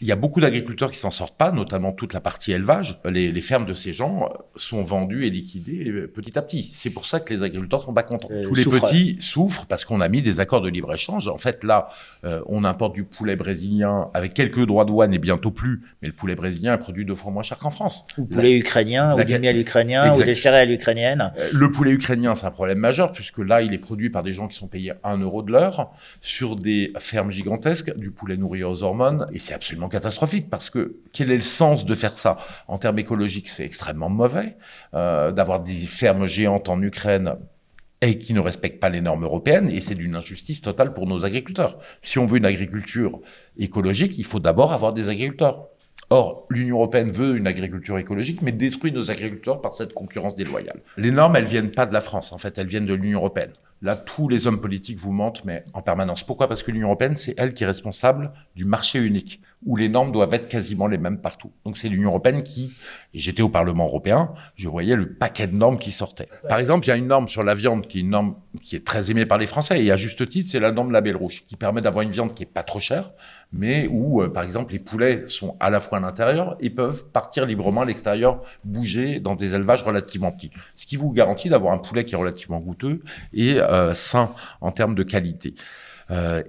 Il y a beaucoup d'agriculteurs qui s'en sortent pas, notamment toute la partie élevage. Les fermes de ces gens sont vendues et liquidées petit à petit. C'est pour ça que les agriculteurs sont pas contents. Tous les petits souffrent parce qu'on a mis des accords de libre-échange. En fait, là, on importe du poulet brésilien avec quelques droits de douane et bientôt plus, mais le poulet brésilien est produit 2 fois moins cher qu'en France. Ou poulet ukrainien, ou du miel ukrainien, ou des céréales ukrainiennes. Le poulet ukrainien, c'est un problème majeur, puisque là, il est produit par des gens qui sont payés 1 euro de l'heure, sur des fermes gigantesques, du poulet nourri aux hormones, et c'est absolument catastrophique, parce que quel est le sens de faire ça? En termes écologiques, c'est extrêmement mauvais, d'avoir des fermes géantes en Ukraine et qui ne respectent pas les normes européennes, et c'est d'une injustice totale pour nos agriculteurs. Si on veut une agriculture écologique, il faut d'abord avoir des agriculteurs. Or, l'Union européenne veut une agriculture écologique, mais détruit nos agriculteurs par cette concurrence déloyale. Les normes, elles viennent pas de la France, en fait, elles viennent de l'Union européenne. Là, tous les hommes politiques vous mentent, mais en permanence. Pourquoi? Parce que l'Union européenne, c'est elle qui est responsable du marché unique, où les normes doivent être quasiment les mêmes partout. Donc c'est l'Union européenne qui, et j'étais au Parlement européen, je voyais le paquet de normes qui sortaient. Par exemple, il y a une norme sur la viande, qui est une norme qui est très aimée par les Français, et à juste titre, c'est la norme Label Rouge, qui permet d'avoir une viande qui est pas trop chère, mais où, par exemple, les poulets sont à la fois à l'intérieur et peuvent partir librement à l'extérieur, bouger dans des élevages relativement petits. Ce qui vous garantit d'avoir un poulet qui est relativement goûteux et sain en termes de qualité.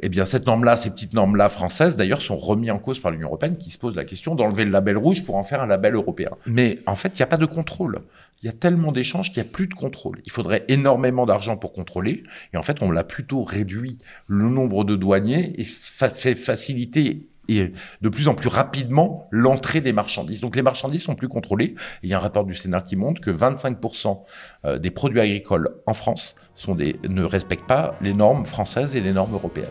Eh bien, cette norme-là, ces petites normes-là françaises, d'ailleurs, sont remises en cause par l'Union européenne, qui se pose la question d'enlever le label rouge pour en faire un label européen. Mais en fait, il n'y a pas de contrôle. Il y a tellement d'échanges qu'il n'y a plus de contrôle. Il faudrait énormément d'argent pour contrôler. Et en fait, on l'a plutôt réduit le nombre de douaniers et fait faciliter et de plus en plus rapidement l'entrée des marchandises. Donc les marchandises sont plus contrôlées. Et il y a un rapport du Sénat qui montre que 25% des produits agricoles en France ne respectent pas les normes françaises et les normes européennes.